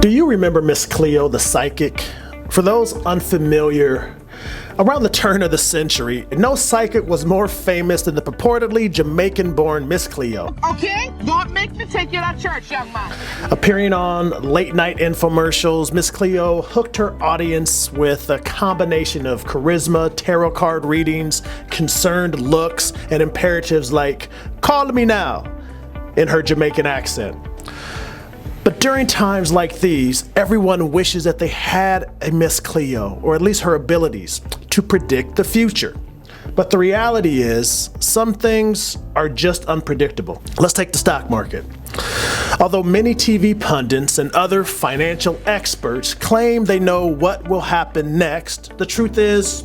Do you remember Miss Cleo, the psychic? For those unfamiliar, around the turn of the century, no psychic was more famous than the purportedly Jamaican-born Miss Cleo. Okay, don't make me take you to church, young man. Appearing on late-night infomercials, Miss Cleo hooked her audience with a combination of charisma, tarot card readings, concerned looks, and imperatives like, "Call me now," in her Jamaican accent. But during times like these, everyone wishes that they had a Miss Cleo, or at least her abilities, to predict the future. But the reality is, some things are just unpredictable. Let's take the stock market. Although many TV pundits and other financial experts claim they know what will happen next, the truth is,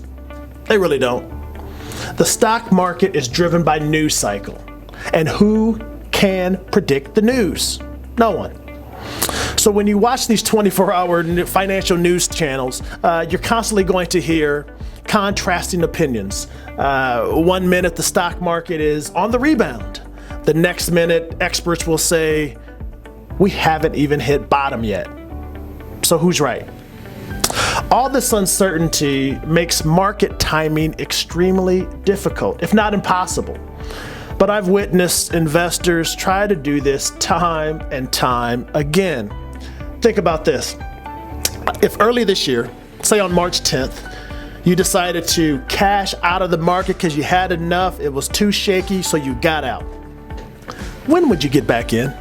they really don't. The stock market is driven by news cycle. And who can predict the news? No one. So when you watch these 24-hour financial news channels, you're constantly going to hear contrasting opinions. 1 minute the stock market is on the rebound. The next minute experts will say, we haven't even hit bottom yet. So who's right? All this uncertainty makes market timing extremely difficult, if not impossible. But I've witnessed investors try to do this time and time again. Think about this. If early this year, say on March 10th, you decided to cash out of the market because you had enough, it was too shaky, so you got out. When would you get back in?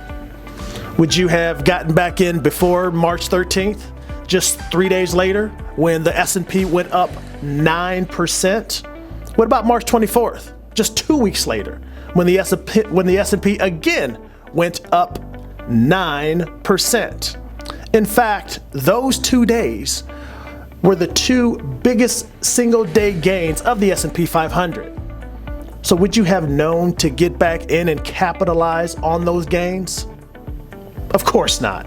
Would you have gotten back in before March 13th? Just 3 days later, when the S&P went up 9%? What about March 24th? Just 2 weeks later, when the S&P again went up 9%. In fact, those 2 days were the two biggest single-day gains of the S&P 500. So would you have known to get back in and capitalize on those gains? Of course not.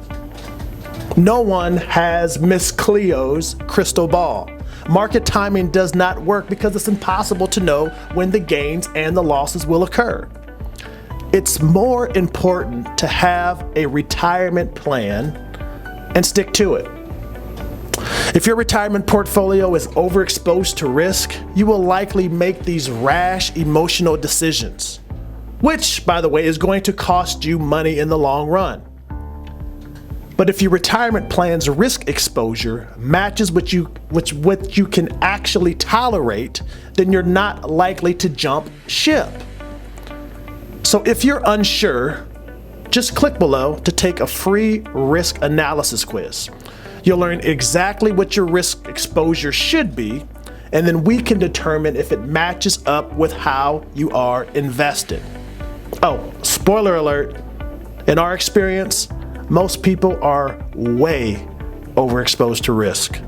No one has Miss Cleo's crystal ball. Market timing does not work because it's impossible to know when the gains and the losses will occur. It's more important to have a retirement plan and stick to it. If your retirement portfolio is overexposed to risk, you will likely make these rash, emotional decisions, which, by the way, is going to cost you money in the long run. But if your retirement plan's risk exposure matches what you can actually tolerate, then you're not likely to jump ship. So if you're unsure, just click below to take a free risk analysis quiz. You'll learn exactly what your risk exposure should be, and then we can determine if it matches up with how you are invested. Oh, spoiler alert, in our experience, most people are way overexposed to risk.